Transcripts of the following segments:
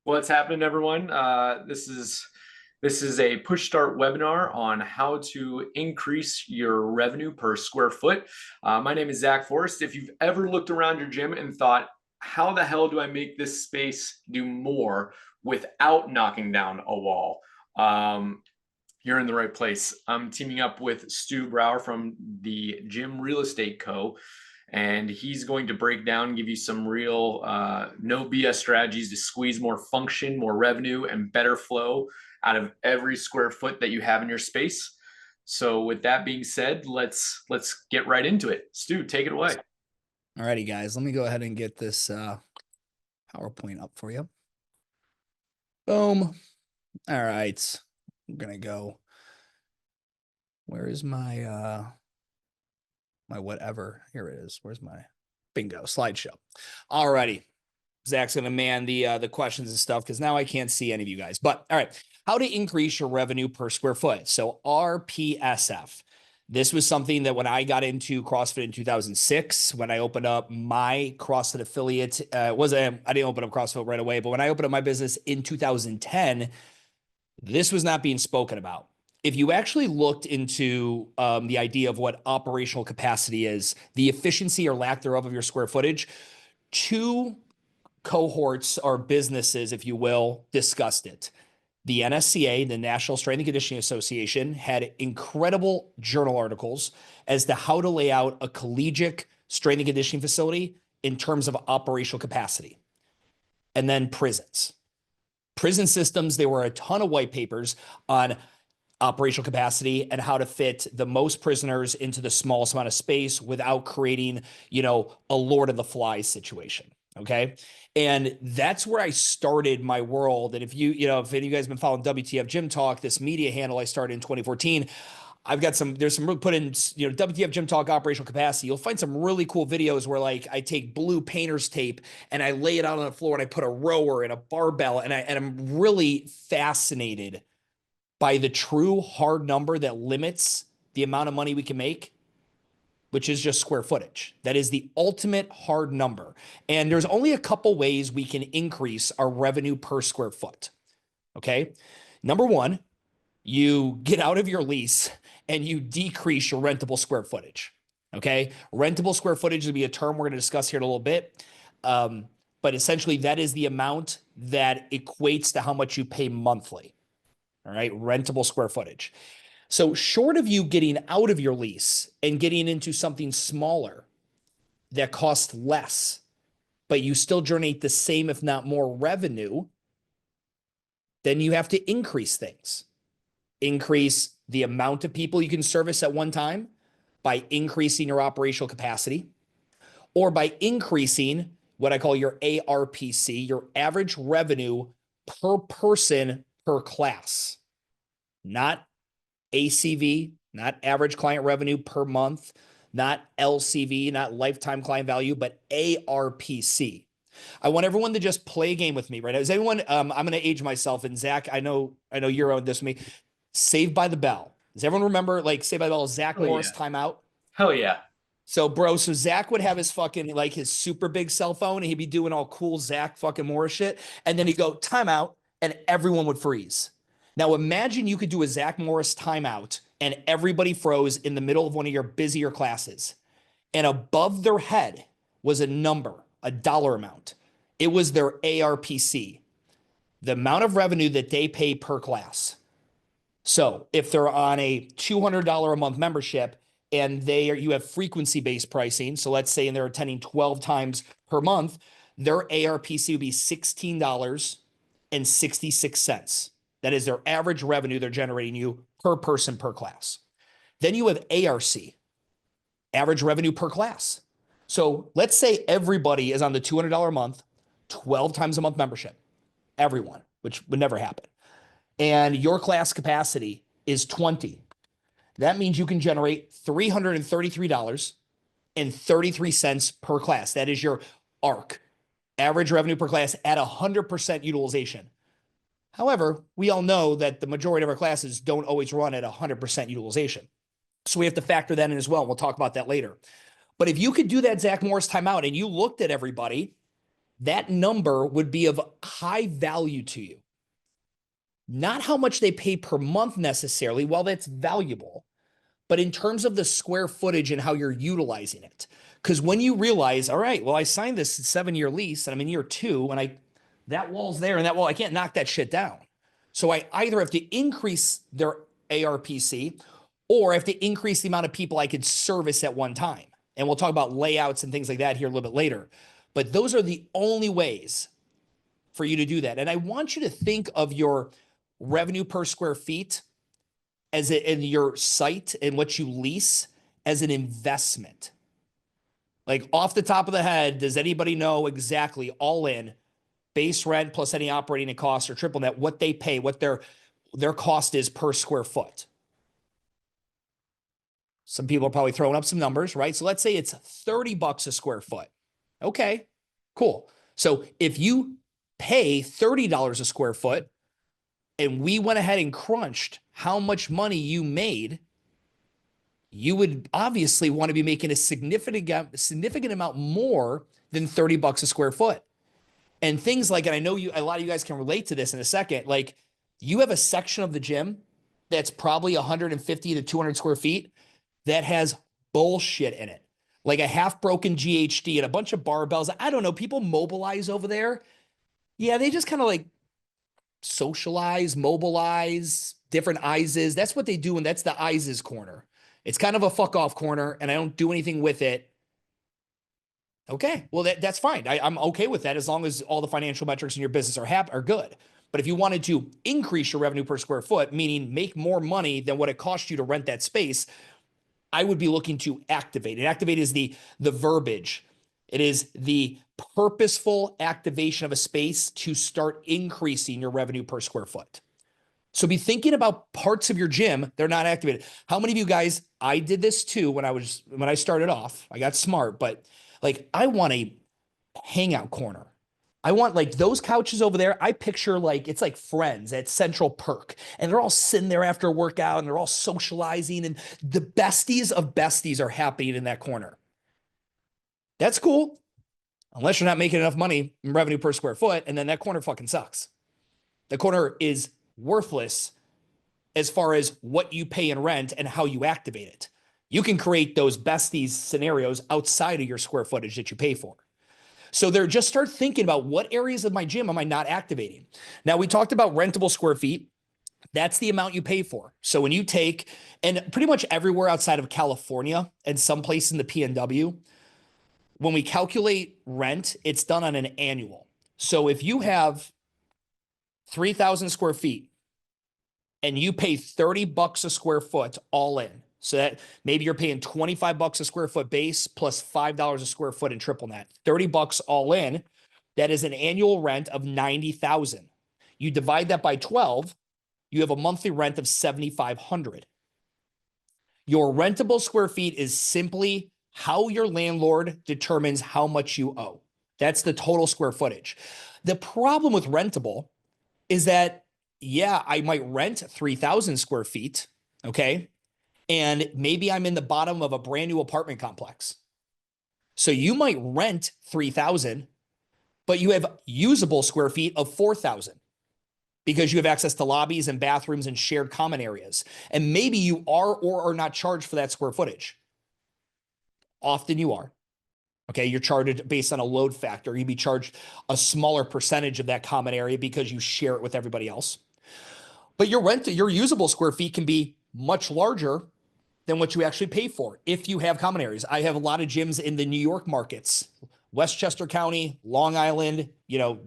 What's happening, everyone? This is a PushStart webinar on how to increase your revenue per square foot. My name is Zach Forrest. If you've ever looked around your gym and thought, how the hell do I make this space do more without knocking down a wall? You're in the right place. I'm teaming up with Stu Brauer from the Gym Real Estate Co. And he's going to break down, give you some real no BS strategies to squeeze more function, more revenue, and better flow out of every square foot that you have in your space. So with that being said, let's get right into it. Stu, take it away. All righty, guys. Let me go ahead and get this PowerPoint up for you. Boom. All right. I'm gonna go. Where is my my whatever? Here it is. Where's my bingo slideshow? All righty. Zach's gonna man the questions and stuff because now I can't see any of you guys. But all right, how to increase your revenue per square foot. So RPSF. This was something that when I got into CrossFit in 2006, when I opened up my CrossFit affiliate, I didn't open up CrossFit right away, but when I opened up my business in 2010, this was not being spoken about. If you actually looked into the idea of what operational capacity is, the efficiency or lack thereof of your square footage, two cohorts or businesses, if you will, discussed it. The NSCA, the National Strength and Conditioning Association, had incredible journal articles as to how to lay out a collegiate strength and conditioning facility in terms of operational capacity. And then prisons. Prison systems, there were a ton of white papers on operational capacity and how to fit the most prisoners into the smallest amount of space without creating, a Lord of the Flies situation. Okay. And that's where I started my world. And if any of you guys have been following WTF Gym Talk, this media handle I started in 2014, there's some put in, WTF Gym Talk operational capacity. You'll find some really cool videos where like I take blue painter's tape and I lay it out on the floor and I put a rower and a barbell and I'm really fascinated by the true hard number that limits the amount of money we can make, which is just square footage. That is the ultimate hard number. And there's only a couple ways we can increase our revenue per square foot. Okay. Number one, you get out of your lease and you decrease your rentable square footage. Okay. Rentable square footage will be a term we're going to discuss here in a little bit. But essentially that is the amount that equates to how much you pay monthly. All right. Rentable square footage. So short of you getting out of your lease and getting into something smaller that costs less, but you still generate the same, if not more revenue, then you have to increase things. Increase the amount of people you can service at one time by increasing your operational capacity, or by increasing what I call your ARPC, your average revenue per person per class, not ACV, not average client revenue per month, not LCV, not lifetime client value, but ARPC. I want everyone to just play a game with me, right? Is anyone, I'm going to age myself, and Zach, I know you're on this with me. Saved by the Bell. Does everyone remember Saved by the Bell, Zach Morris timeout? Hell yeah. So bro, Zach would have his fucking his super big cell phone and he'd be doing all cool Zach fucking Morris shit. And then he'd go timeout and everyone would freeze. Now imagine you could do a Zach Morris timeout and everybody froze in the middle of one of your busier classes. And above their head was a number, a dollar amount. It was their ARPC, the amount of revenue that they pay per class. So if they're on a $200 a month membership and you have frequency-based pricing, so let's say they're attending 12 times per month, their ARPC would be $16.66. That is their average revenue they're generating you per person per class. Then you have ARC, average revenue per class. So let's say everybody is on the $200 a month, 12 times a month membership, everyone, which would never happen. And your class capacity is 20. That means you can generate $333.33 per class. That is your ARC, average revenue per class at 100% utilization. However, we all know that the majority of our classes don't always run at 100% utilization. So we have to factor that in as well. We'll talk about that later. But if you could do that Zach Morris timeout and you looked at everybody, that number would be of high value to you. Not how much they pay per month necessarily, while that's valuable, but in terms of the square footage and how you're utilizing it. Because when you realize, all right, well, I signed this 7-year lease and I'm in year 2 and that wall's there and that wall, I can't knock that shit down. So I either have to increase their ARPC or I have to increase the amount of people I could service at one time. And we'll talk about layouts and things like that here a little bit later. But those are the only ways for you to do that. And I want you to think of your revenue per square feet as in your site and what you lease as an investment. Like off the top of the head, does anybody know exactly all in base rent plus any operating costs or triple net, what they pay, what their cost is per square foot? Some people are probably throwing up some numbers, right? So let's say it's $30 a square foot. Okay, cool. So if you pay $30 a square foot and we went ahead and crunched how much money you made, you would obviously want to be making a significant amount more than $30 a square foot. And things like, and I know a lot of you guys can relate to this in a second, like you have a section of the gym that's probably 150 to 200 square feet that has bullshit in it. Like a half broken GHD and a bunch of barbells. I don't know. People mobilize over there. Yeah, they just kind of like socialize, mobilize, different ISs. That's what they do. And that's the ISs corner. It's kind of a fuck off corner and I don't do anything with it. Okay, well, that's fine. I'm okay with that as long as all the financial metrics in your business are good. But if you wanted to increase your revenue per square foot, meaning make more money than what it costs you to rent that space, I would be looking to activate. And activate is the verbiage. It is the purposeful activation of a space to start increasing your revenue per square foot. So be thinking about parts of your gym, they're not activated. How many of you guys, I did this too when I started off, I got smart, but like I want a hangout corner. I want like those couches over there. I picture like, it's like Friends at Central Perk and they're all sitting there after a workout and they're all socializing and the besties of besties are happening in that corner. That's cool. Unless you're not making enough money in revenue per square foot. And then that corner fucking sucks. The corner is worthless as far as what you pay in rent and how you activate it. You can create those besties scenarios outside of your square footage that you pay for. So they're just start thinking about what areas of my gym am I not activating? Now we talked about rentable square feet. That's the amount you pay for. So when you take, and pretty much everywhere outside of California and some place in the PNW, when we calculate rent, it's done on an annual. So if you have 3,000 square feet and you pay $30 a square foot all in, so that maybe you're paying $25 a square foot base plus $5 a square foot in triple net, $30 all in, that is an annual rent of $90,000. You divide that by 12, you have a monthly rent of $7,500. Your rentable square feet is simply how your landlord determines how much you owe. That's the total square footage. The problem with rentable is that, yeah, I might rent 3,000 square feet, okay? And maybe I'm in the bottom of a brand new apartment complex. So you might rent 3,000, but you have usable square feet of 4,000 because you have access to lobbies and bathrooms and shared common areas. And maybe you are or are not charged for that square footage. Often you are. Okay, you're charged based on a load factor. You'd be charged a smaller percentage of that common area because you share it with everybody else. But your usable square feet can be much larger than what you actually pay for if you have common areas. I have a lot of gyms in the New York markets, Westchester County, Long Island,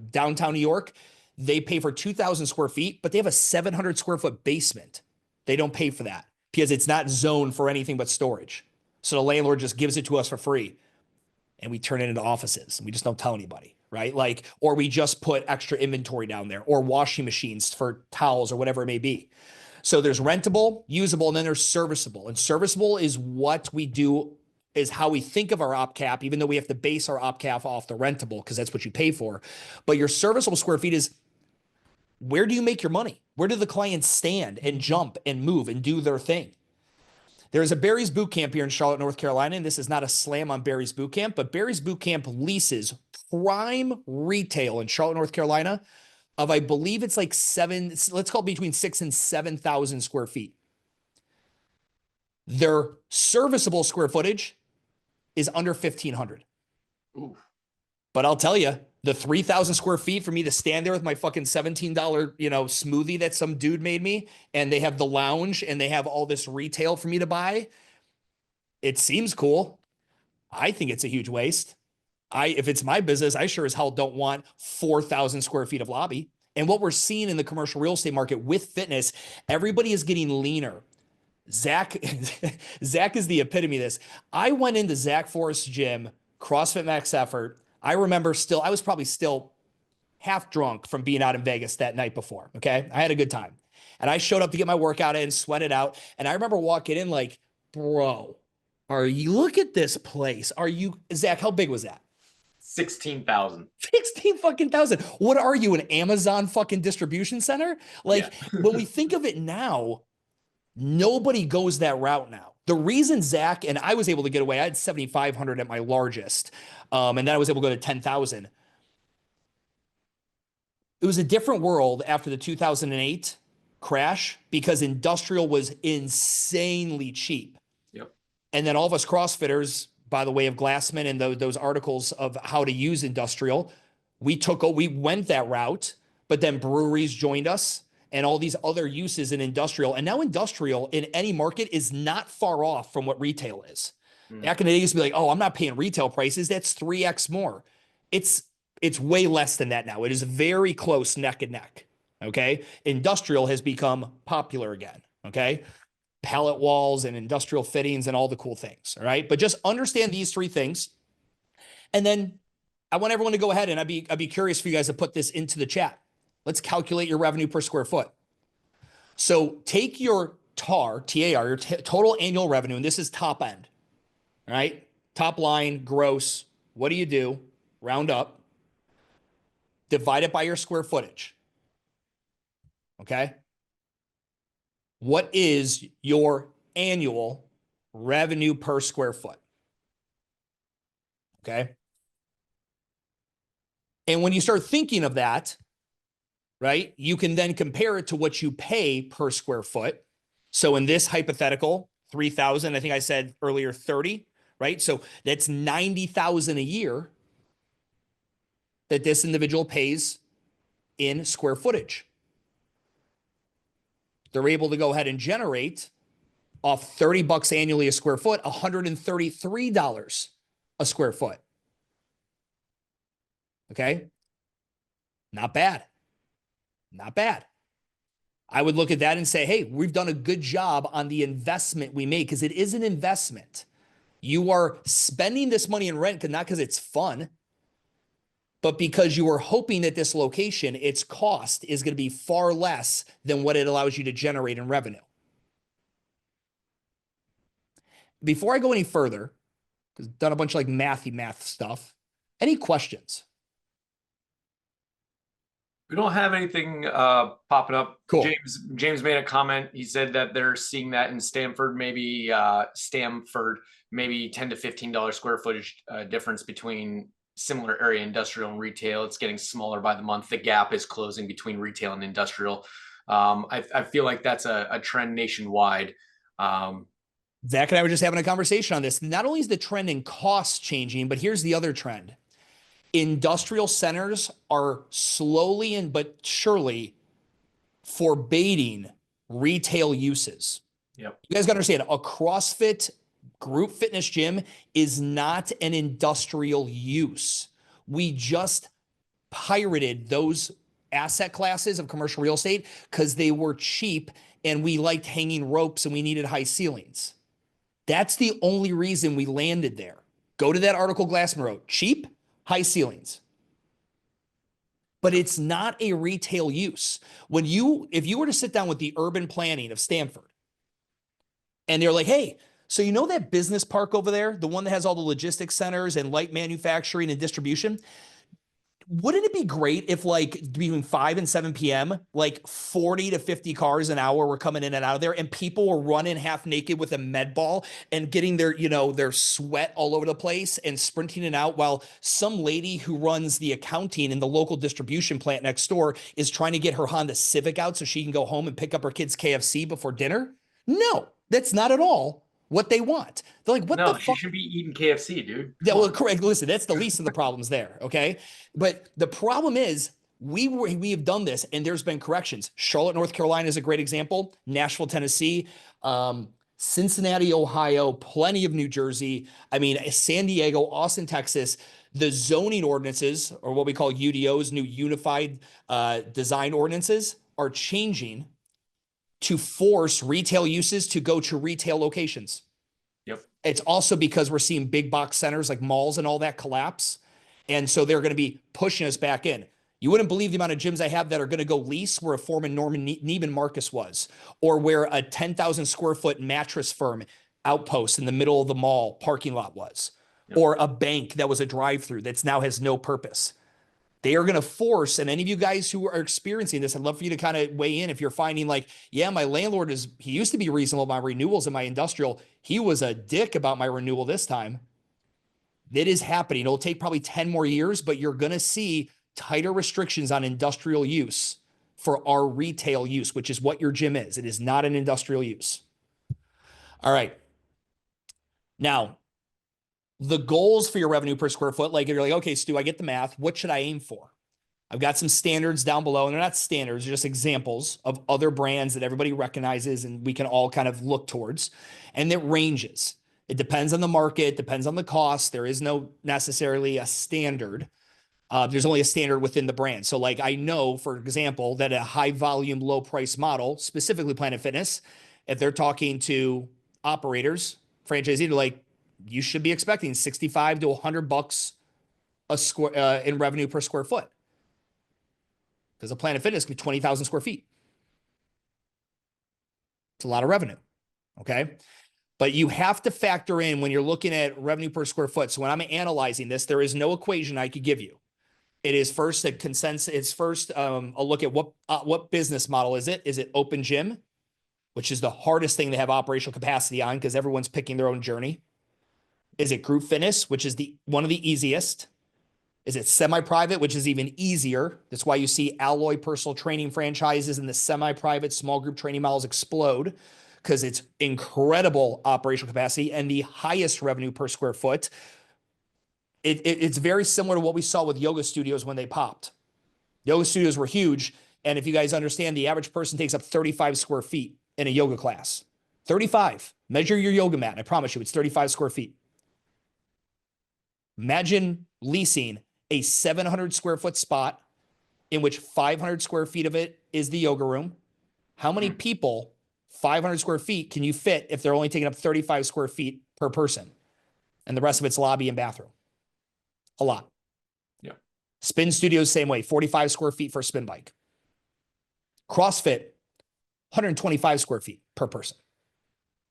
downtown New York. They pay for 2,000 square feet, but they have a 700 square foot basement. They don't pay for that because it's not zoned for anything but storage. So the landlord just gives it to us for free and we turn it into offices and we just don't tell anybody, right? Like, or we just put extra inventory down there or washing machines for towels or whatever it may be. So there's rentable, usable, and then there's serviceable. And serviceable is what we do, is how we think of our op cap, even though we have to base our op cap off the rentable because that's what you pay for. But your serviceable square feet is, where do you make your money? Where do the clients stand and jump and move and do their thing? There's a Barry's Boot Camp here in Charlotte, North Carolina, and this is not a slam on Barry's Boot Camp, but Barry's Boot Camp leases prime retail in Charlotte, North Carolina of, I believe it's like let's call it between 6 and 7,000 square feet. Their serviceable square footage is under 1,500. Ooh. But I'll tell you, the 3,000 square feet for me to stand there with my fucking $17, smoothie that some dude made me, and they have the lounge and they have all this retail for me to buy. It seems cool. I think it's a huge waste. If it's my business, I sure as hell don't want 4,000 square feet of lobby. And what we're seeing in the commercial real estate market with fitness, everybody is getting leaner. Zach is the epitome of this. I went into Zach Forrest's gym, CrossFit Max Effort. I remember I was probably still half drunk from being out in Vegas that night before. Okay. I had a good time. And I showed up to get my workout in, sweat it out. And I remember walking in like, bro, look at this place. Zach, how big was that? 16,000. 16 fucking thousand. What are you, an Amazon fucking distribution center? Like when we think of it now, nobody goes that route now. The reason Zach and I was able to get away, I had 7,500 at my largest. And then I was able to go to 10,000. It was a different world after the 2008 crash because industrial was insanely cheap. Yep. And then all of us CrossFitters, by the way of Glassman and those articles of how to use industrial, we went that route, but then breweries joined us and all these other uses in industrial. And now industrial in any market is not far off from what retail is. Back in the day, used to be like, oh, I'm not paying retail prices. That's 3x more. It's way less than that now. It is very close neck and neck. Okay. Industrial has become popular again. Okay. Pallet walls and industrial fittings and all the cool things. All right. But just understand these three things. And then I want everyone to go ahead and I'd be curious for you guys to put this into the chat. Let's calculate your revenue per square foot. So take your TAR, your total annual revenue, and this is top end. All right. Top line, gross. What do? Round up. Divide it by your square footage. Okay. What is your annual revenue per square foot? Okay. And when you start thinking of that, right, you can then compare it to what you pay per square foot. So in this hypothetical, 3,000, I think I said earlier 30, right? So that's 90,000 a year that this individual pays in square footage. They're able to go ahead and generate off $30 annually a square foot, $133 a square foot. Okay. Not bad. Not bad. I would look at that and say, hey, we've done a good job on the investment we made because it is an investment. You are spending this money in rent not because it's fun, but because you are hoping that this location, its cost is going to be far less than what it allows you to generate in revenue. Before I go any further, because I've done a bunch of like math stuff, any questions? We don't have anything popping up. Cool. James made a comment. He said that they're seeing that in Stamford, maybe $10 to $15 square footage difference between similar area industrial and retail. It's getting smaller by the month. The gap is closing between retail and industrial. I feel like that's a trend nationwide. Zach and I were just having a conversation on this. Not only is the trend in costs changing, but here's the other trend. Industrial centers are slowly but surely forbidding retail uses. Yep. You guys got to understand, a CrossFit group fitness gym is not an industrial use. We just pirated those asset classes of commercial real estate because they were cheap and we liked hanging ropes and we needed high ceilings. That's the only reason we landed there. Go to that article Glassman wrote, cheap, high ceilings. But it's not a retail use. If you were to sit down with the urban planning of Stamford and they're like, hey, so you know that business park over there, the one that has all the logistics centers and light manufacturing and distribution? wouldn't it be great if like between 5 and 7 p.m., like 40 to 50 cars an hour were coming in and out of there and people were running half naked with a med ball and getting their, their sweat all over the place and sprinting it out while some lady who runs the accounting in the local distribution plant next door is trying to get her Honda Civic out so she can go home and pick up her kids' KFC before dinner? No, that's not at all what they want. They're like, what the No, she fuck? should be eating KFC, dude. Yeah, Come well, on. correct. Listen, that's the least of the problems there. Okay. But the problem is we have done this and there's been corrections. Charlotte, North Carolina is a great example. Nashville, Tennessee, Cincinnati, Ohio, plenty of New Jersey. I mean, San Diego, Austin, Texas. The zoning ordinances, or what we call UDOs, new unified design ordinances, are changing to force retail uses to go to retail locations. Yep. It's also because we're seeing big box centers like malls and all that collapse. And so they're going to be pushing us back in. You wouldn't believe the amount of gyms I have that are going to go lease where a former Norman Neiman Marcus was, or where a 10,000 square foot mattress firm outpost in the middle of the mall parking lot was, Yep. or a bank that was a drive through that's now has no purpose. They are going to force, and any of you guys who are experiencing this, I'd love for you to kind of weigh in if you're finding like, yeah, my landlord he used to be reasonable about my renewals in my industrial. He was a dick about my renewal this time. It is happening. It'll take probably 10 more years, but you're going to see tighter restrictions on industrial use for our retail use, which is what your gym is. It is not an industrial use. All right. Now, the goals for your revenue per square foot, like you're like, okay, Stu, I get the math. What should I aim for? I've got some standards down below, and they're not standards, they're just examples of other brands that everybody recognizes and we can all kind of look towards. And it ranges. It depends on the market, depends on the cost. There is no necessarily a standard. There's only a standard within the brand. So, like, I know, for example, that a high volume, low price model, specifically Planet Fitness, if they're talking to operators, franchisees, they're like, you should be expecting 65 to $100 a square in revenue per square foot. Because a Planet Fitness can be 20,000 square feet. It's a lot of revenue. Okay. But you have to factor in when you're looking at revenue per square foot. So when I'm analyzing this, there is no equation I could give you. It is first a consensus. It's first a look at what business model is it? Is it open gym, which is the hardest thing to have operational capacity on because everyone's picking their own journey? Is it group fitness, which is one of the easiest? Is it semi-private, which is even easier? That's why you see Alloy personal training franchises and the semi-private small group training models explode because it's incredible operational capacity and the highest revenue per square foot. It's very similar to what we saw with yoga studios when they popped. Yoga studios were huge. And if you guys understand, the average person takes up 35 square feet in a yoga class. 35. Measure your yoga mat. And I promise you, it's 35 square feet. Imagine leasing a 700 square foot spot in which 500 square feet of it is the yoga room. How many people, 500 square feet, can you fit if they're only taking up 35 square feet per person? And the rest of it's lobby and bathroom. A lot. Yeah. Spin studios, same way, 45 square feet for a spin bike. CrossFit, 125 square feet per person.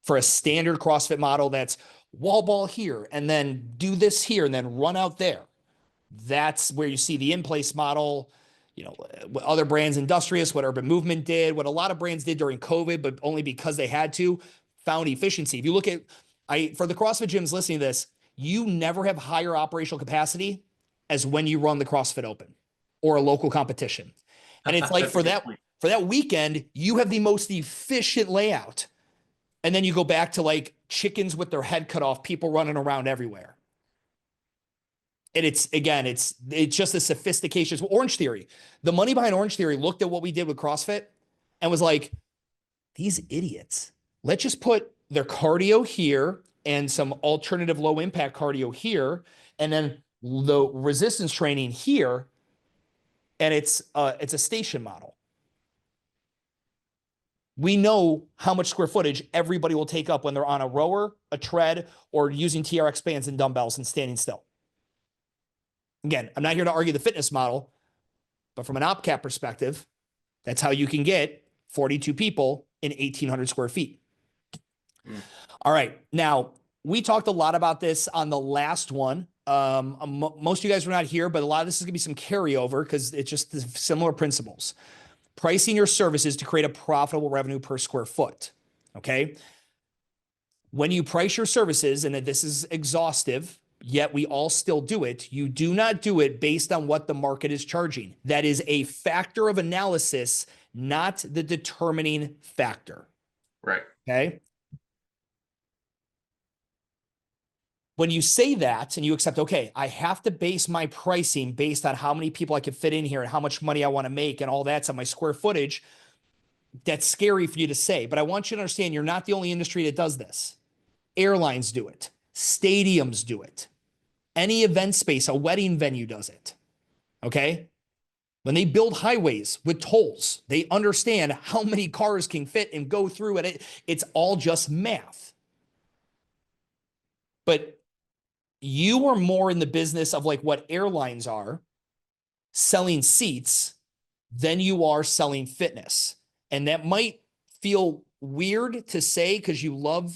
For a standard CrossFit model that's wall ball here and then do this here and then run out there. That's where you see the in-place model, what other brands, Industrious, what Urban Movement did, what a lot of brands did during COVID, but only because they had to, found efficiency. If you look at, for the CrossFit gyms listening to this, you never have higher operational capacity as when you run the CrossFit Open or a local competition. And it's like for that weekend, you have the most efficient layout. And then you go back to like chickens with their head cut off, people running around everywhere. And it's just the sophistication. Orange Theory, the money behind Orange Theory looked at what we did with CrossFit and was like, these idiots, let's just put their cardio here and some alternative low impact cardio here, and then the resistance training here. And it's a station model. We know how much square footage everybody will take up when they're on a rower, a tread, or using TRX bands and dumbbells and standing still. Again, I'm not here to argue the fitness model, but from an OpCap perspective, that's how you can get 42 people in 1,800 square feet. All right. Now, we talked a lot about this on the last one Most of you guys were not here, but a lot of this is going to be some carryover because it's just the similar principles. Pricing your services to create a profitable revenue per square foot. Okay. When you price your services, and this is exhaustive, yet we all still do it, you do not do it based on what the market is charging. That is a factor of analysis, not the determining factor. Right. Okay. When you say that and you accept, okay, I have to base my pricing based on how many people I can fit in here and how much money I want to make and all that's on my square footage, that's scary for you to say. But I want you to understand you're not the only industry that does this. Airlines do it. Stadiums do it. Any event space, a wedding venue does it. Okay? When they build highways with tolls, they understand how many cars can fit and go through it. It's all just math. But you are more in the business of like what airlines are, selling seats, than you are selling fitness. And that might feel weird to say because you love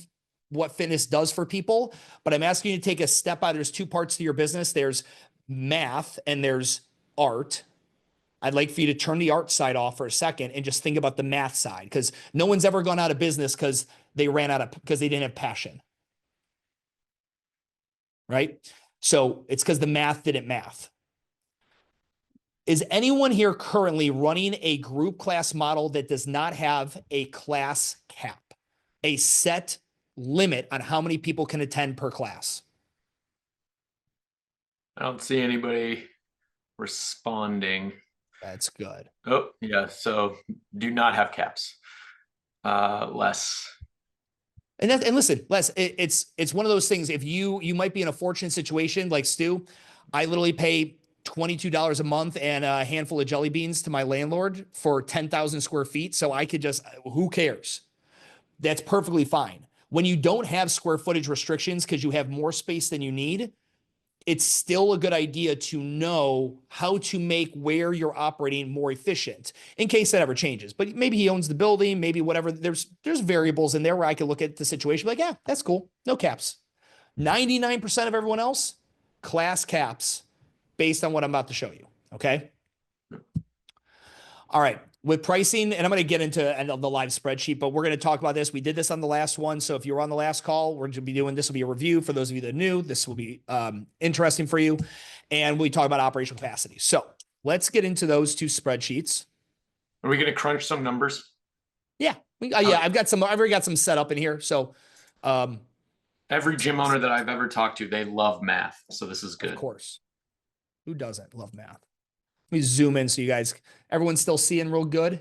what fitness does for people, but I'm asking you to take a step out. There's two parts to your business. There's math and there's art. I'd like for you to turn the art side off for a second and just think about the math side, because no one's ever gone out of business because they didn't have passion. Right? So it's because the math didn't math. Is anyone here currently running a group class model that does not have a class cap, a set limit on how many people can attend per class? I don't see anybody responding. That's good. Oh, yeah. So do not have caps. Less. And listen, Les, it's one of those things. If you might be in a fortunate situation like Stu, I literally pay $22 a month and a handful of jelly beans to my landlord for 10,000 square feet. So I could just, who cares? That's perfectly fine. When you don't have square footage restrictions because you have more space than you need, it's still a good idea to know how to make where you're operating more efficient in case that ever changes. But maybe he owns the building, maybe whatever. There's variables in there where I could look at the situation like, yeah, that's cool. No caps. 99% of everyone else, class caps based on what I'm about to show you. Okay. All right. With pricing, and I'm going to get into the live spreadsheet, but we're going to talk about this. We did this on the last one. So if you were on the last call, we're going to be doing, this will be a review for those of you that are new. This will be interesting for you. And we talk about operational capacity. So let's get into those two spreadsheets. Are we going to crunch some numbers? Yeah. I've already got some set up in here. So every gym owner that I've ever talked to, they love math. So this is good. Of course. Who doesn't love math? Let me zoom in so you guys, everyone's still seeing real good.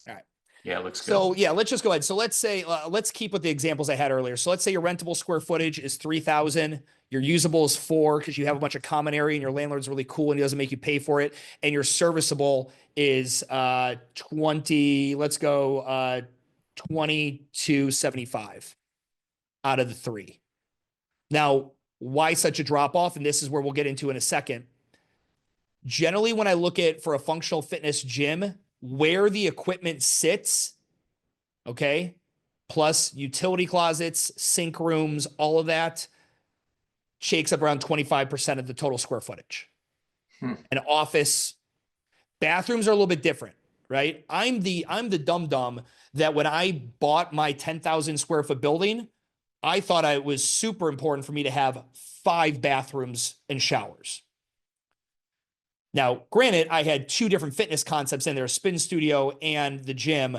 All right. Yeah, it looks good. So yeah, let's just go ahead. So let's say, let's keep with the examples I had earlier. So let's say your rentable square footage is 3,000. Your usable is 4 because you have a bunch of common area and your landlord's really cool and he doesn't make you pay for it. And your serviceable is 20, let's go 2275 out of the 3. Now, why such a drop off? And this is where we'll get into in a second. Generally, when I look at for a functional fitness gym, where the equipment sits, okay, plus utility closets, sink rooms, all of that shakes up around 25% of the total square footage. An office, bathrooms are a little bit different, right? I'm the dum-dum that when I bought my 10,000 square foot building, I thought it was super important for me to have 5 bathrooms and showers. Now, granted, I had 2 different fitness concepts in there, a spin studio and the gym,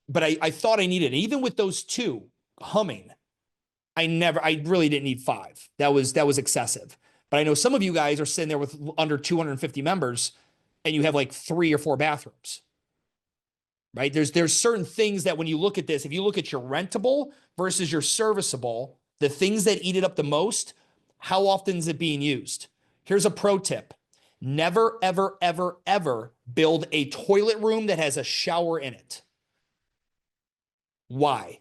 but I thought I needed it. Even with those 2 humming, I really didn't need 5. That was excessive. But I know some of you guys are sitting there with under 250 members and you have like 3 or 4 bathrooms, right? There's certain things that when you look at this, if you look at your rentable versus your serviceable, the things that eat it up the most, how often is it being used? Here's a pro tip. Never, ever, ever, ever build a toilet room that has a shower in it. Why?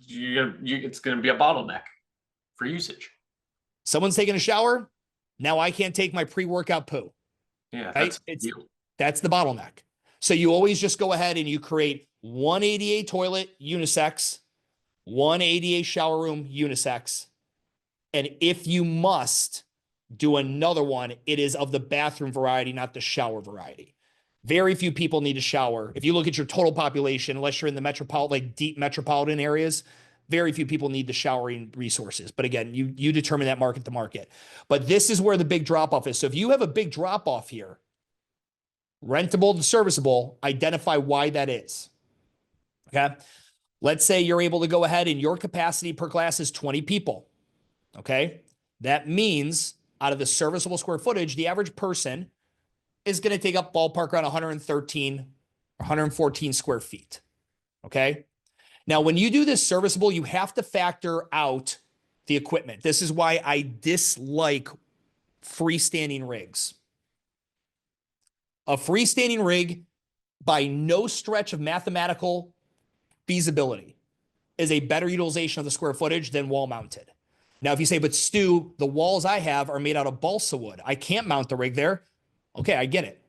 It's going to be a bottleneck for usage. Someone's taking a shower. Now I can't take my pre-workout poo. Yeah, right? That's the bottleneck. So you always just go ahead and you create one ADA toilet unisex, one ADA shower room unisex, And if you must do another one, it is of the bathroom variety, not the shower variety. Very few people need a shower. If you look at your total population, unless you're in the metropolitan, like deep metropolitan areas, very few people need the showering resources. But again, you determine that market to market. But this is where the big drop off is. So if you have a big drop off here, rentable to serviceable, identify why that is. Okay. Let's say you're able to go ahead and your capacity per class is 20 people. Okay. That means out of the serviceable square footage, the average person is going to take up ballpark around 113 or 114 square feet. Okay. Now, when you do this serviceable, you have to factor out the equipment. This is why I dislike freestanding rigs. A freestanding rig, by no stretch of mathematical feasibility, is a better utilization of the square footage than wall mounted. Now, if you say, but Stu, the walls I have are made out of balsa wood, I can't mount the rig there. Okay, I get it.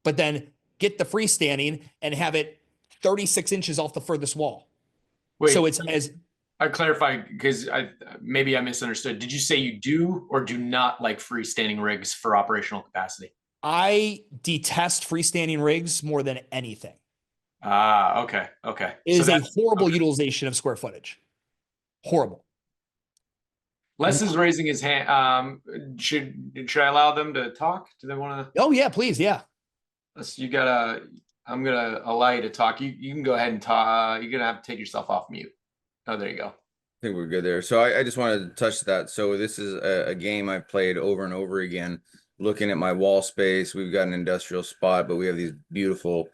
But then get the freestanding and have it 36 inches off the furthest wall. Wait, so it's as I clarify because maybe I misunderstood. Did you say you do or do not like freestanding rigs for operational capacity? I detest freestanding rigs more than anything. Ah, okay, okay. It is a horrible utilization of square footage. Horrible. Les is raising his hand. Should I allow them to talk? Do they want to? Oh yeah, please, yeah. You gotta. I'm gonna allow you to talk. You can go ahead and talk. You're gonna have to take yourself off mute. Oh, there you go. I think we're good there. So I just wanted to touch that. So this is a game I've played over and over again. Looking at my wall space, we've got an industrial spot, but we have these beautiful.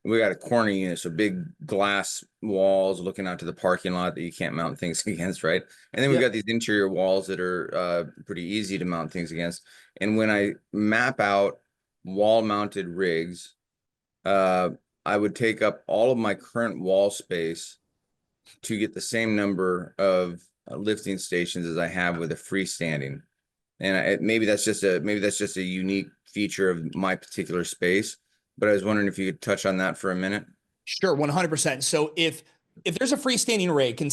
We got a corner unit, so big glass walls looking out to the parking lot that you can't mount things against, right? And then we've got these interior walls that are pretty easy to mount things against. And when I map out wall-mounted rigs, I would take up all of my current wall space to get the same number of lifting stations as I have with a freestanding. And maybe that's just a unique feature of my particular space. But I was wondering if you could touch on that for a minute. Sure, 100%. So if there's a freestanding rig, can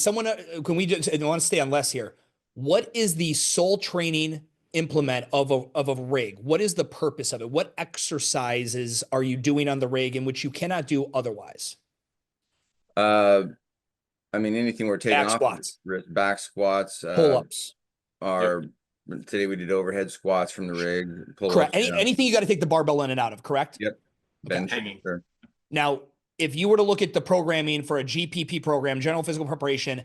we just, I want to stay on less here. What is the sole training implement of a rig? What is the purpose of it? What exercises are you doing on the rig in which you cannot do otherwise? I mean, anything we're taking Back off, squats, back squats, pull-ups. Today we did overhead squats from the rig. Correct. Anything you got to take the barbell in and out of, correct? Yep. Bench. Hanging. Sure. Now, if you were to look at the programming for a GPP program, general physical preparation,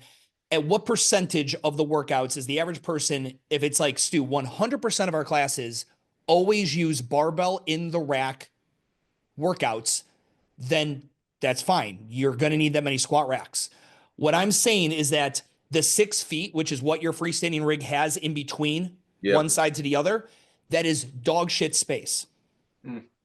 at what percentage of the workouts is the average person, if it's like Stu, 100% of our classes always use barbell in the rack workouts, then that's fine. You're going to need that many squat racks. What I'm saying is that the 6 feet, which is what your freestanding rig has in between one side to the other, that is dog shit space.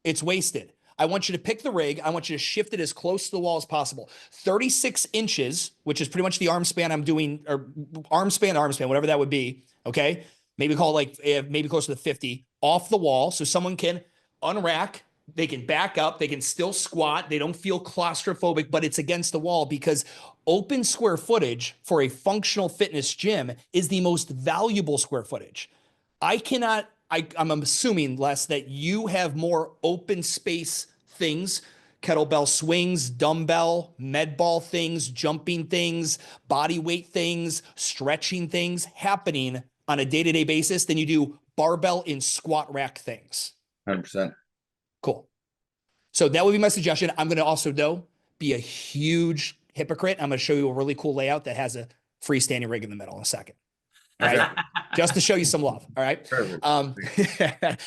It's wasted. I want you to pick the rig. I want you to shift it as close to the wall as possible. 36 inches, which is pretty much the arm span I'm doing, or arm span, whatever that would be. Okay. Maybe call it like maybe close to the 50 off the wall. So someone can unrack, they can back up, they can still squat. They don't feel claustrophobic, but it's against the wall because open square footage for a functional fitness gym is the most valuable square footage. I'm assuming, Les, that you have more open space things, kettlebell swings, dumbbell, med ball things, jumping things, body weight things, stretching things happening on a day-to-day basis than you do barbell and squat rack things. 100%. Cool. So that would be my suggestion. I'm going to also, though, be a huge hypocrite. I'm going to show you a really cool layout that has a freestanding rig in the middle in a second. All right. Just to show you some love. All right.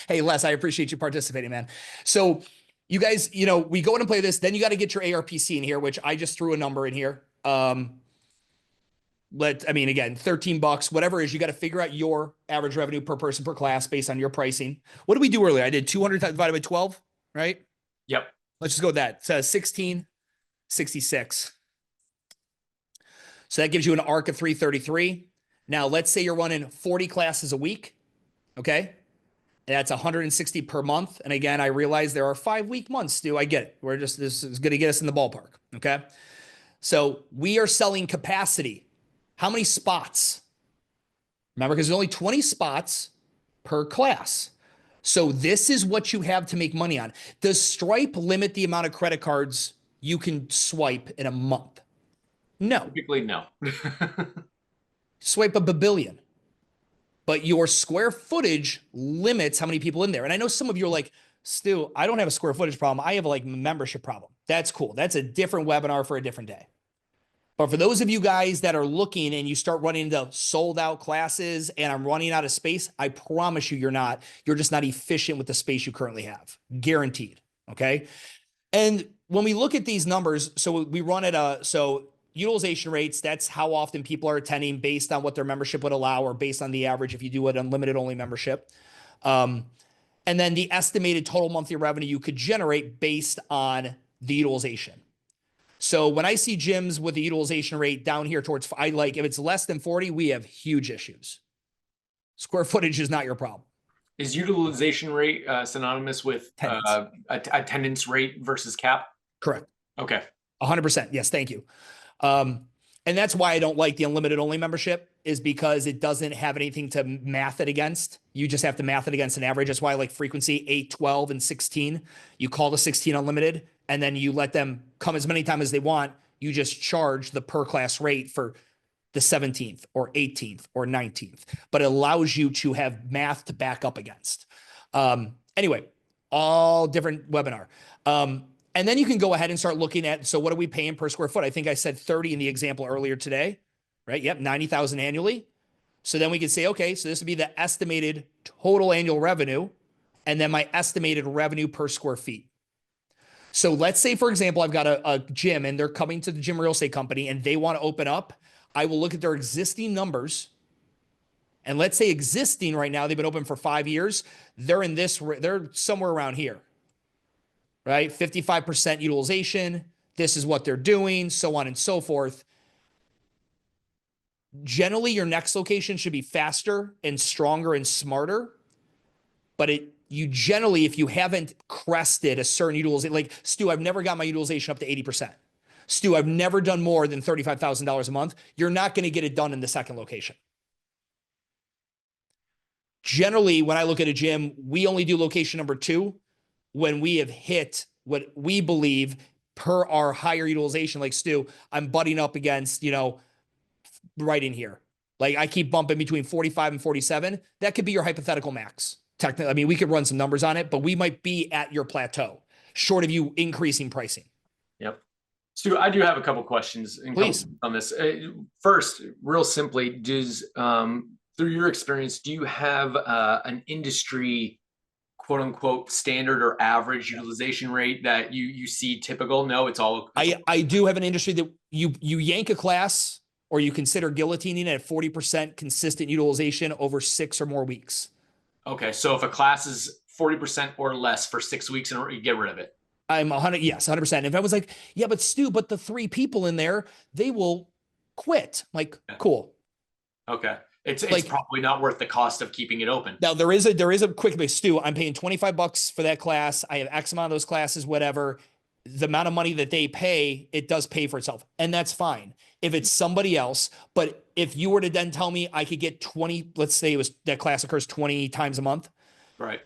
Hey, Les, I appreciate you participating, man. So you guys, we go in and play this, then you got to get your ARPC in here, which I just threw a number in here. Again, $13, whatever it is, you got to figure out your average revenue per person per class based on your pricing. What did we do earlier? I did 200 divided by 12, right? Yep. Let's just go with that. So 1666. So that gives you an arc of 333. Now, let's say you're running 40 classes a week. Okay. That's 160 per month. And again, I realize there are 5-week months, Stu. I get it. This is going to get us in the ballpark. Okay. So we are selling capacity. How many spots? Remember, because there's only 20 spots per class. So this is what you have to make money on. Does Stripe limit the amount of credit cards you can swipe in a month? No. Typically, no. Swipe a babillion. But your square footage limits how many people in there. And I know some of you are like, Stu, I don't have a square footage problem. I have a membership problem. That's cool. That's a different webinar for a different day. But for those of you guys that are looking and you start running into sold out classes and I'm running out of space, I promise you, you're just not efficient with the space you currently have. Guaranteed. Okay. And when we look at these numbers, so we run at so utilization rates, that's how often people are attending based on what their membership would allow, or based on the average if you do an unlimited only membership. And then the estimated total monthly revenue you could generate based on the utilization. So when I see gyms with the utilization rate down here towards, if it's less than 40, we have huge issues. Square footage is not your problem. Is utilization rate synonymous with attendance rate versus cap? Correct. Okay. 100%. Yes. Thank you. And that's why I don't like the unlimited only membership, is because it doesn't have anything to math it against. You just have to math it against an average. That's why I like frequency 8, 12, and 16. You call the 16 unlimited, and then you let them come as many times as they want. You just charge the per class rate for the 17th or 18th or 19th, but it allows you to have math to back up against. Anyway, all different webinar. And then you can go ahead and start looking at, so what are we paying per square foot? I think I said 30 in the example earlier today, right? Yep, 90,000 annually. So then we can say, okay, so this would be the estimated total annual revenue, and then my estimated revenue per square feet. So let's say, for example, I've got a gym and they're coming to the gym real estate company and they want to open up. I will look at their existing numbers. And let's say existing right now, they've been open for 5 years. They're somewhere around here, right? 55% utilization. This is what they're doing, so on and so forth. Generally, your next location should be faster and stronger and smarter. But you generally, if you haven't crested a certain utilization, like Stu, I've never got my utilization up to 80%. Stu, I've never done more than $35,000 a month. You're not going to get it done in the second location. Generally, when I look at a gym, we only do location number 2 when we have hit what we believe per our higher utilization. Like Stu, I'm butting up against, right in here. Like I keep bumping between 45 and 47. That could be your hypothetical max. Technically, I mean, we could run some numbers on it, but we might be at your plateau, short of you increasing pricing. Yep. Stu, I do have a couple questions on this. First, real simply, does through your experience, do you have an industry quote unquote standard or average utilization rate that you see typical? No, it's all. I do have an industry that you yank a class or you consider guillotining at 40% consistent utilization over 6 or more weeks. Okay. So if a class is 40% or less for 6 weeks, and you get rid of it. I'm 100. Yes. 100%. If I was like, yeah, but Stu, but the 3 people in there, they will quit. Like, cool. Okay. It's probably not worth the cost of keeping it open. Now there is a quick base. Stu, I'm paying $25 for that class. I have X amount of those classes, whatever. The amount of money that they pay, it does pay for itself. And that's fine if it's somebody else. But if you were to then tell me I could get 20, let's say that class occurs 20 times a month. Right.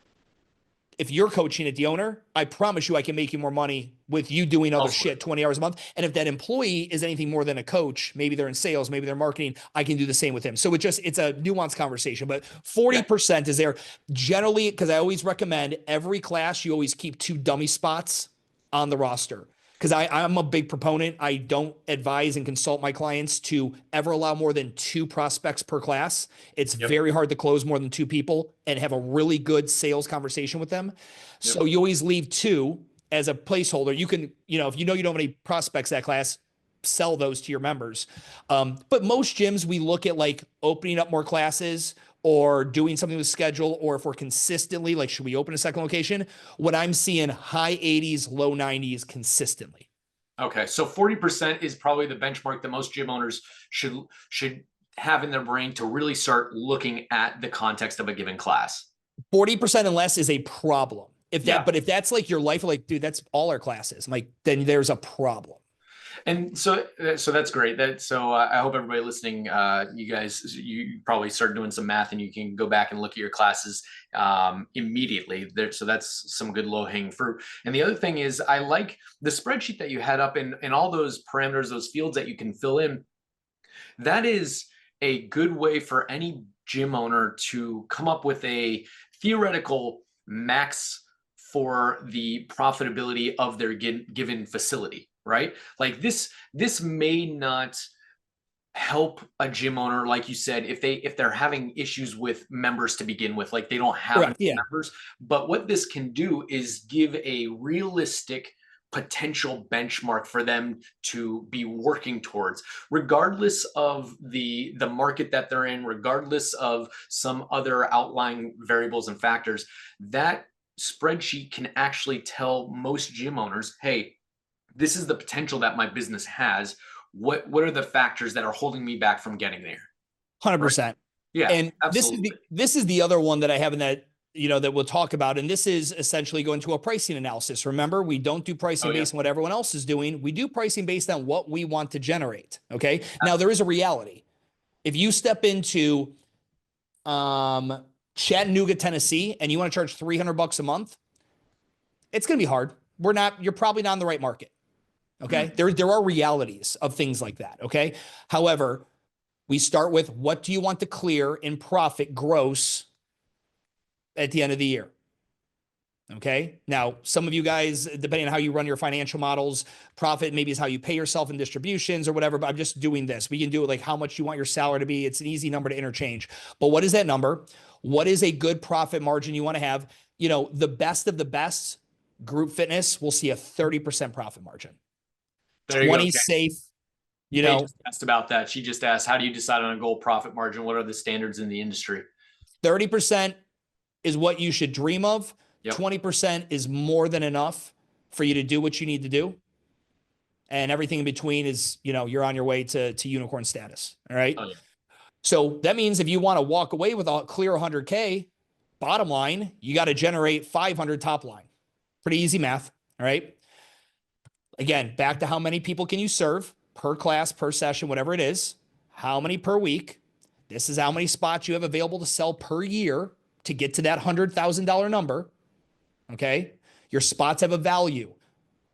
If you're coaching at the owner, I promise you I can make you more money with you doing other shit 20 hours a month. And if that employee is anything more than a coach, maybe they're in sales, maybe they're marketing, I can do the same with him. So it's a nuanced conversation, but 40% is there generally, because I always recommend every class, you always keep 2 dummy spots on the roster. Because I'm a big proponent. I don't advise and consult my clients to ever allow more than 2 prospects per class. It's very hard to close more than 2 people and have a really good sales conversation with them. So you always leave 2 as a placeholder. You can, if you don't have any prospects that class, sell those to your members. But most gyms, we look at like opening up more classes or doing something with schedule, or if we're consistently like, should we open a second location? What I'm seeing high 80s, low 90s consistently. Okay. So 40% is probably the benchmark that most gym owners should have in their brain to really start looking at the context of a given class. 40% and less is a problem. But if that's like your life, like, dude, that's all our classes. I'm like, then there's a problem. And so that's great. I hope everybody listening, you guys, you probably start doing some math and you can go back and look at your classes immediately. There, so that's some good low hanging fruit. And the other thing is, I like the spreadsheet that you had up and all those parameters, those fields that you can fill in. That is a good way for any gym owner to come up with a theoretical max for the profitability of their given facility, right? Like this may not help a gym owner, like you said, if they're having issues with members to begin with, like they don't have Correct. Yeah. members. But what this can do is give a realistic potential benchmark for them to be working towards, regardless of the market that they're in, regardless of some other outlying variables and factors. That spreadsheet can actually tell most gym owners, hey, this is the potential that my business has. What are the factors that are holding me back from getting there? 100%. Yeah, And absolutely. this is the other one that I have in that, that we'll talk about. And this is essentially going to a pricing analysis. Remember, we don't do pricing based on what everyone else is doing. We do pricing based on what we want to generate. Okay. Now there is a reality. If you step into Chattanooga, Tennessee, and you want to charge $300 a month, it's going to be hard. You're probably not in the right market. Okay. There are realities of things like that. Okay. However, we start with what do you want to clear in profit gross at the end of the year? Okay. Now, some of you guys, depending on how you run your financial models, profit maybe is how you pay yourself in distributions or whatever, but I'm just doing this. We can do it like how much you want your salary to be. It's an easy number to interchange. But what is that number? What is a good profit margin you want to have? The best of the best group fitness will see a 30% profit margin. There you 20 go, safe. Paige just asked about that. She just asked, how do you decide on a goal profit margin? What are the standards in the industry? 30% is what you should dream of. Yep. 20% is more than enough for you to do what you need to do. And everything in between is, you're on your way to unicorn status. All right. Oh, yeah. So that means if you want to walk away with a clear 100K, bottom line, you got to generate 500 top line. Pretty easy math. All right. Again, back to how many people can you serve per class, per session, whatever it is, how many per week. This is how many spots you have available to sell per year to get to that $100,000 number. Okay. Your spots have a value.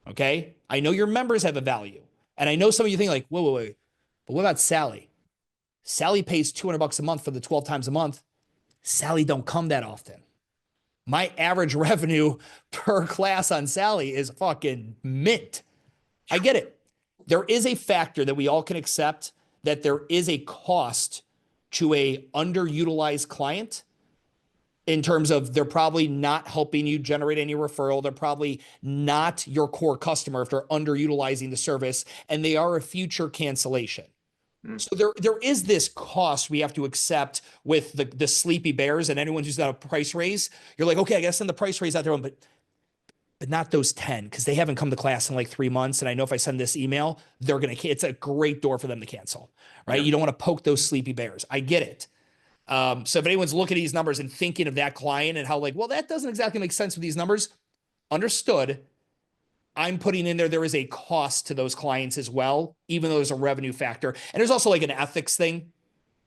Okay. I know your members have a value. And I know some of you think like, wait. But what about Sally? Sally pays $200 a month for the 12 times a month. Sally don't come that often. My average revenue per class on Sally is fucking mint. I get it. There is a factor that we all can accept that there is a cost to a underutilized client in terms of they're probably not helping you generate any referral. They're probably not your core customer if they're underutilizing the service, and they are a future cancellation. So there is this cost we have to accept with the sleepy bears and anyone who's got a price raise. You're like, okay, I guess send the price raise out there, but not those 10 because they haven't come to class in like 3 months. And I know if I send this email, it's a great door for them to cancel, right? You don't want to poke those sleepy bears. I get it. So if anyone's looking at these numbers and thinking of that client and how like, well, that doesn't exactly make sense with these numbers, understood. I'm putting in there is a cost to those clients as well, even though there's a revenue factor. And there's also like an ethics thing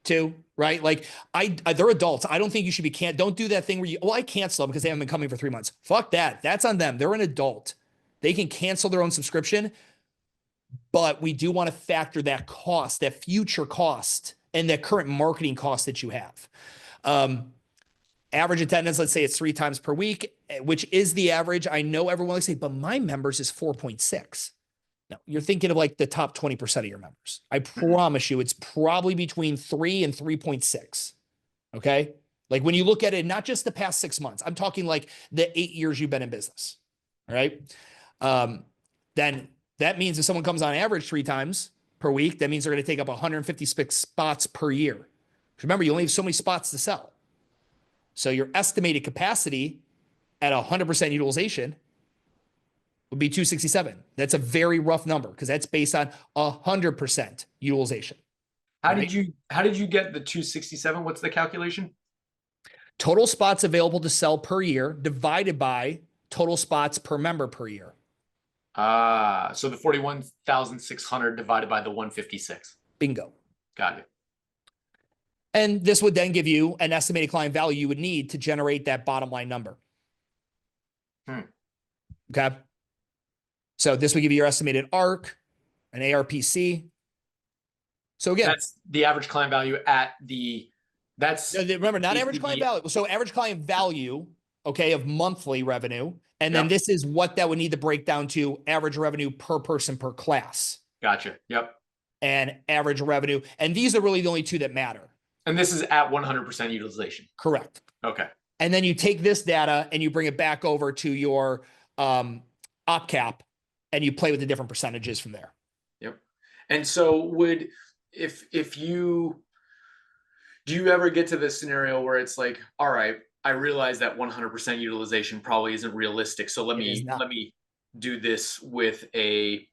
too, right? Like they're adults. I don't think you should be don't do that thing where I cancel them because they haven't been coming for 3 months. Fuck that. That's on them. They're an adult. They can cancel their own subscription, but we do want to factor that cost, that future cost and that current marketing cost that you have. Average attendance, let's say it's 3 times per week, which is the average. I know everyone likes to say, but my members is 4.6. No, you're thinking of like the top 20% of your members. I promise you, it's probably between 3 and 3.6. Okay. Like when you look at it, not just the past 6 months, I'm talking like the 8 years you've been in business. All right. Then that means if someone comes on average 3 times per week, that means they're going to take up 156 spots per year. Remember, you only have so many spots to sell. So your estimated capacity at 100% utilization would be 267. That's a very rough number because that's based on 100% utilization. How did you get the 267? What's the calculation? Total spots available to sell per year divided by total spots per member per year. So the 41,600 divided by the 156. Bingo. Got it. And this would then give you an estimated client value you would need to generate that bottom line number. Okay. So this would give you your estimated ARC, an ARPC. So again, that's the average client value at remember, not average client value. So average client value, okay, of monthly revenue. And then this is what that would need to break down to average revenue per person per class. Gotcha. Yep. And average revenue. And these are really the only two that matter. And this is at 100% utilization. Correct. Okay. And then you take this data and you bring it back over to your OpCap and you play with the different percentages from there. Yep. And so do you ever get to this scenario where it's like, all right, I realize that 100% utilization probably isn't realistic. So let me do this with a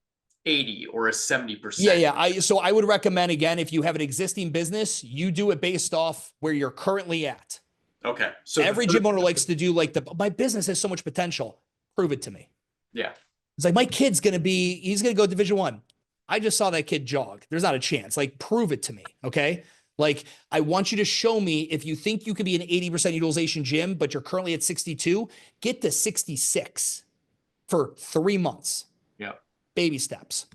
80 or a 70%. Yeah. So I would recommend, again, if you have an existing business, you do it based off where you're currently at. Okay. So every gym owner likes to do like my business has so much potential. Prove it to me. Yeah. It's like, my kid's he's going to go Division I. I just saw that kid jog. There's not a chance. Like, prove it to me. Okay. Like, I want you to show me, if you think you could be an 80% utilization gym, but you're currently at 62, get to 66 for 3 months. Yeah. Baby steps.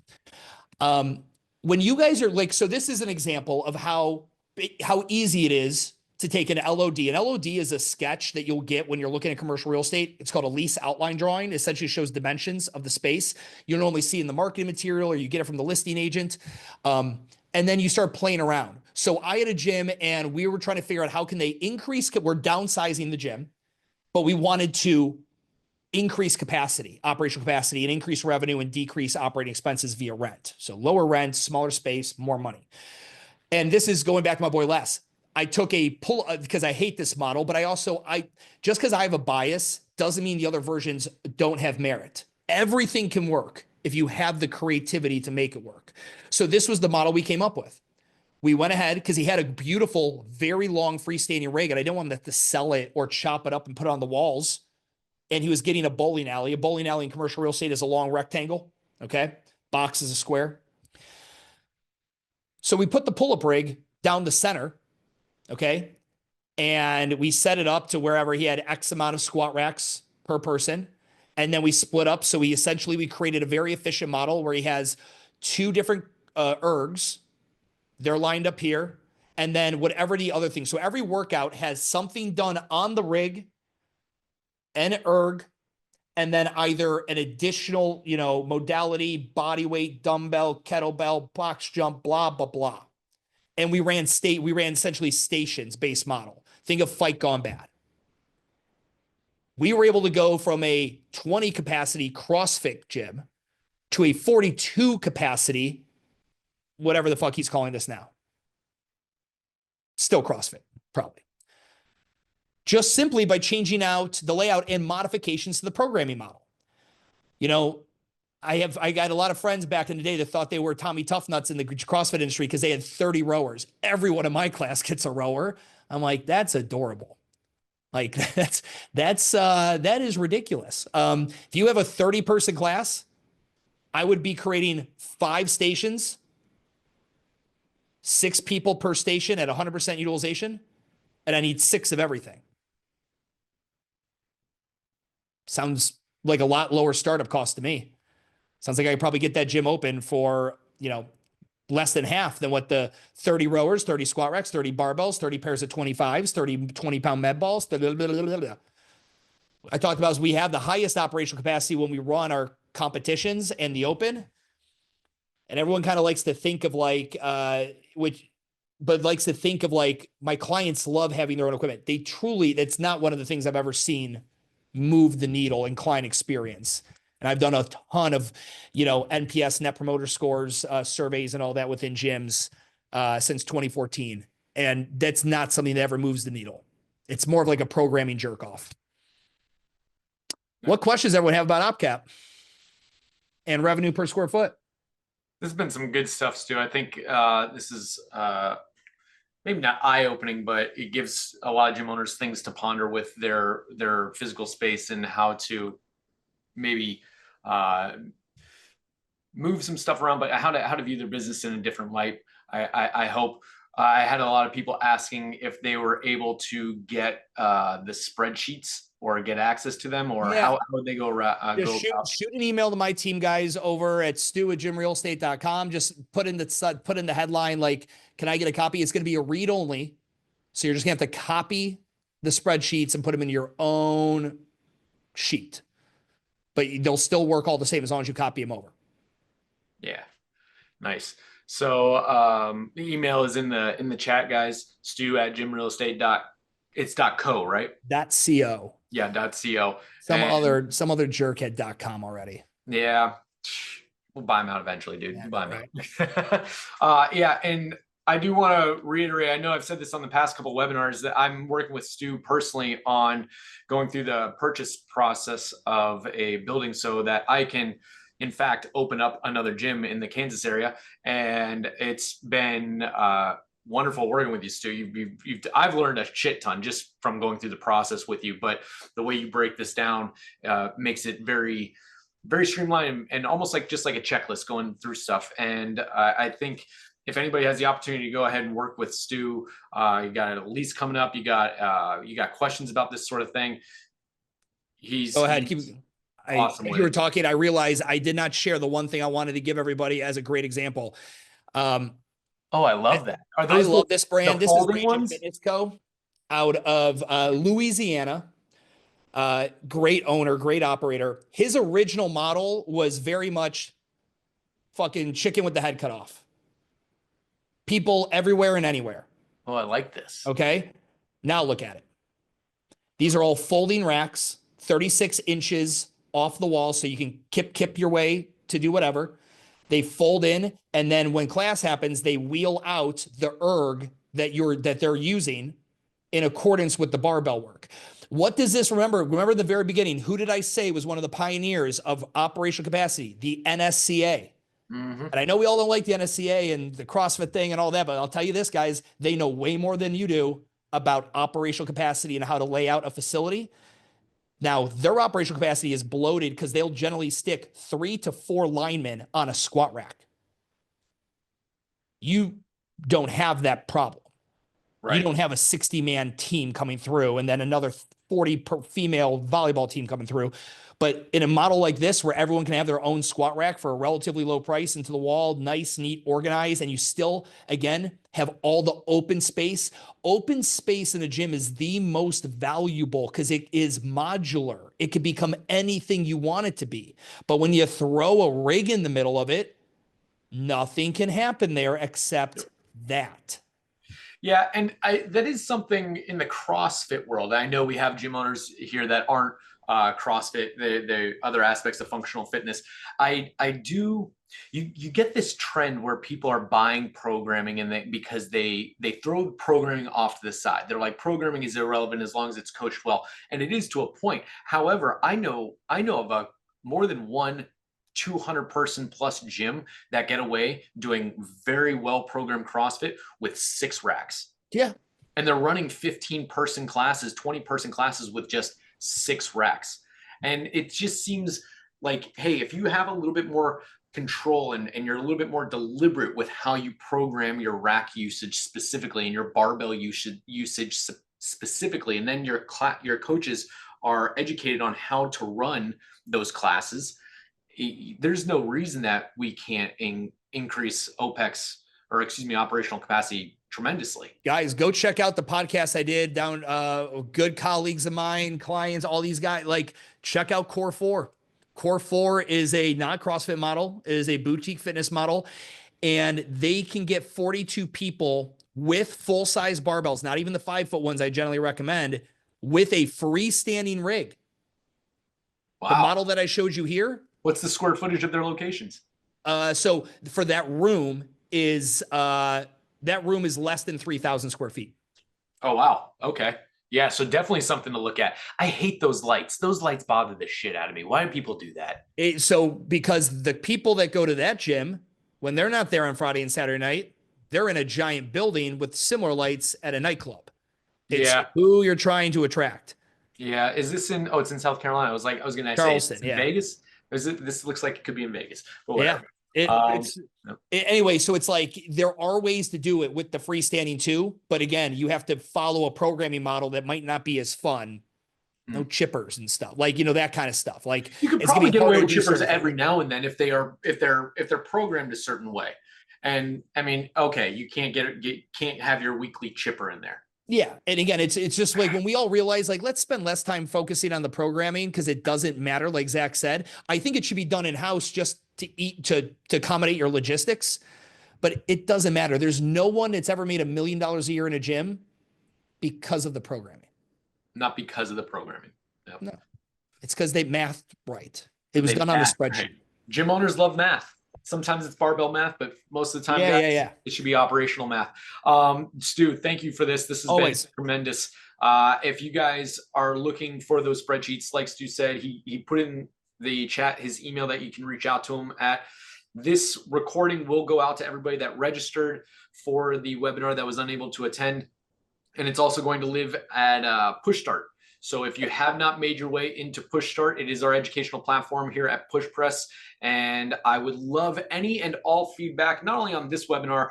When you guys are like, so this is an example of how easy it is to take an LOD. An LOD is a sketch that you'll get when you're looking at commercial real estate. It's called a lease outline drawing. It essentially shows dimensions of the space. You normally see in the marketing material, or you get it from the listing agent. And then you start playing around. So I had a gym and we were trying to figure out how can they increase, we're downsizing the gym, but we wanted to increase capacity, operational capacity, and increase revenue and decrease operating expenses via rent. So lower rent, smaller space, more money. And this is going back to my boy Les. I took a pull because I hate this model, but just because I have a bias doesn't mean the other versions don't have merit. Everything can work if you have the creativity to make it work. So this was the model we came up with. We went ahead because he had a beautiful, very long freestanding rig, and I didn't want him to sell it or chop it up and put it on the walls. And he was getting a bowling alley. A bowling alley in commercial real estate is a long rectangle. Okay. Box is a square. So we put the pull-up rig down the center. Okay. And we set it up to wherever he had X amount of squat racks per person. And then we split up. So we created a very efficient model where he has 2 different ergs. They're lined up here. And then whatever the other thing. So every workout has something done on the rig, an erg, and then either an additional, modality, body weight, dumbbell, kettlebell, box jump, blah, blah, blah. And we ran essentially stations-based model. Think of Fight Gone Bad. We were able to go from a 20 capacity CrossFit gym to a 42 capacity, whatever the fuck he's calling this now. Still CrossFit, probably. Just simply by changing out the layout and modifications to the programming model. I got a lot of friends back in the day that thought they were Tommy Toughnuts in the CrossFit industry because they had 30 rowers. Everyone in my class gets a rower. I'm like, that's adorable. Like that is ridiculous. If you have a 30-person class, I would be creating 5 stations, 6 people per station at 100% utilization, and I need 6 of everything. Sounds like a lot lower startup cost to me. Sounds like I could probably get that gym open for, less than half than what the 30 rowers, 30 squat racks, 30 barbells, 30 pairs of 25s, 30 20-pound med balls. I talked about is we have the highest operational capacity when we run our competitions and the open. And everyone kind of likes to think of like, my clients love having their own equipment. That's not one of the things I've ever seen move the needle in client experience. And I've done a ton of, NPS, Net Promoter Scores, surveys and all that within gyms since 2014. And that's not something that ever moves the needle. It's more of like a programming jerk off. What questions everyone have about OpCap and revenue per square foot? This has been some good stuff, Stu. I think this is maybe not eye-opening, but it gives a lot of gym owners things to ponder with their physical space and how to maybe move some stuff around, but how to view their business in a different light. I hope. I had a lot of people asking if they were able to get the spreadsheets or get access to them, or Yeah. how would they go around? Just shoot an email to my team guys over at stu@jimrealestate.com. Just put in the headline, like, can I get a copy? It's going to be a read only. So you're just gonna have to copy the spreadsheets and put them in your own sheet, but they'll still work all the same as long as you copy them over. Yeah, nice. So the email is in the chat, guys. Stu@jimrealestate. It's .co, right? .co. Yeah, .co. Some other jerk had .com already. Yeah, we'll buy them out eventually, dude. Yeah, Buy them right. out. Yeah, and I do want to reiterate, I know I've said this on the past couple webinars, that I'm working with Stu personally on going through the purchase process of a building so that I can, in fact, open up another gym in the Kansas area. And it's been wonderful working with you, Stu. I've learned a shit ton just from going through the process with you, but the way you break this down makes it very, very streamlined and almost like just like a checklist going through stuff. And I think if anybody has the opportunity to go ahead and work with Stu, you got a lease coming up, you got questions about this sort of thing. Go ahead. Awesome. You were talking. I realized I did not share the one thing I wanted to give everybody as a great example. Oh, I love that. Are those I love this brand. This is Region ones? Fitness Co. out of Louisiana. Great owner, great operator. His original model was very much fucking chicken with the head cut off. People everywhere and anywhere. Oh, I like this. Okay. Now look at it. These are all folding racks, 36 inches off the wall. So you can kip your way to do whatever. They fold in. And then when class happens, they wheel out the erg that they're using in accordance with the barbell work. What does this remember? Remember the very beginning, who did I say was one of the pioneers of operational capacity? The NSCA. Mm-hmm. And I know we all don't like the NSCA and the CrossFit thing and all that, but I'll tell you this, guys, they know way more than you do about operational capacity and how to lay out a facility. Now, their operational capacity is bloated because they'll generally stick 3 to 4 linemen on a squat rack. You don't have that problem. Right. You don't have a 60-man team coming through and then another 40 female volleyball team coming through. But in a model like this, where everyone can have their own squat rack for a relatively low price into the wall, nice, neat, organized, and you still, again, have all the open space. Open space in a gym is the most valuable because it is modular. It could become anything you want it to be. But when you throw a rig in the middle of it, nothing can happen there except that. Yeah, and that is something in the CrossFit world. I know we have gym owners here that aren't CrossFit, the other aspects of functional fitness. You get this trend where people are buying programming and because they throw programming off to the side. They're like, programming is irrelevant as long as it's coached well, and it is to a point. However, I know of a more than one 200 person plus gym that get away doing very well programmed CrossFit with 6 racks. Yeah. And they're running 15 person classes, 20 person classes with just 6 racks. And it just seems like, hey, if you have a little bit more control and you're a little bit more deliberate with how you program your rack usage specifically and your barbell usage specifically, and then your coaches are educated on how to run those classes, there's no reason that we can't increase operational capacity tremendously. Guys, go check out the podcast I did down, good colleagues of mine, clients, all these guys, like check out Core 4. Core 4 is a non-CrossFit model, it is a boutique fitness model, and they can get 42 people with full-size barbells, not even the 5-foot ones I generally recommend, with a freestanding rig. Wow. The model that I showed you here. What's the square footage of their locations? So for that room is less than 3,000 square feet. Oh, wow. Okay. Yeah. So definitely something to look at. I hate those lights. Those lights bother the shit out of me. Why do people do that? Because the people that go to that gym, when they're not there on Friday and Saturday night, they're in a giant building with similar lights at a nightclub. It's who you're trying to attract. Yeah. Is this it's in South Carolina. I was going to say, Charleston, it's in Vegas. This looks like it could be in Vegas. But yeah. Anyway, so it's like there are ways to do it with the freestanding too, but again, you have to follow a programming model that might not be as fun. No chippers and stuff, like, you know, that kind of stuff. Like, you could it's gonna probably be get away harder with to do chippers certain every things. now and then if they're programmed a certain way. And I mean, okay, you can't can't have your weekly chipper in there. Yeah, and again, it's just like when we all realize, like, let's spend less time focusing on the programming because it doesn't matter. Like Zach said, I think it should be done in house just to accommodate your logistics. But it doesn't matter. There's no one that's ever made $1 million a year in a gym because of the programming. Not because of the programming. Yep. No, it's because they mathed right. It was done on a spreadsheet. Right. Gym owners love math. Sometimes it's barbell math, but most of the time, guys, it should be operational math. Stu, thank you for this. This has been tremendous. If you guys are looking for those spreadsheets, like Stu said, he put in the chat his email that you can reach out to him at. This recording will go out to everybody that registered for the webinar that was unable to attend. And it's also going to live at PushStart. So if you have not made your way into PushStart, it is our educational platform here at Push Press. And I would love any and all feedback, not only on this webinar,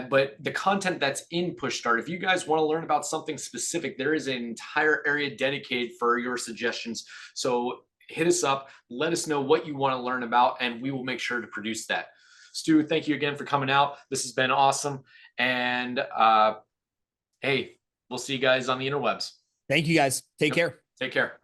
but the content that's in PushStart. If you guys want to learn about something specific, there is an entire area dedicated for your suggestions. So hit us up, let us know what you want to learn about, and we will make sure to produce that. Stu, thank you again for coming out. This has been awesome. And hey, we'll see you guys on the interwebs. Thank you guys. Take care. Take care.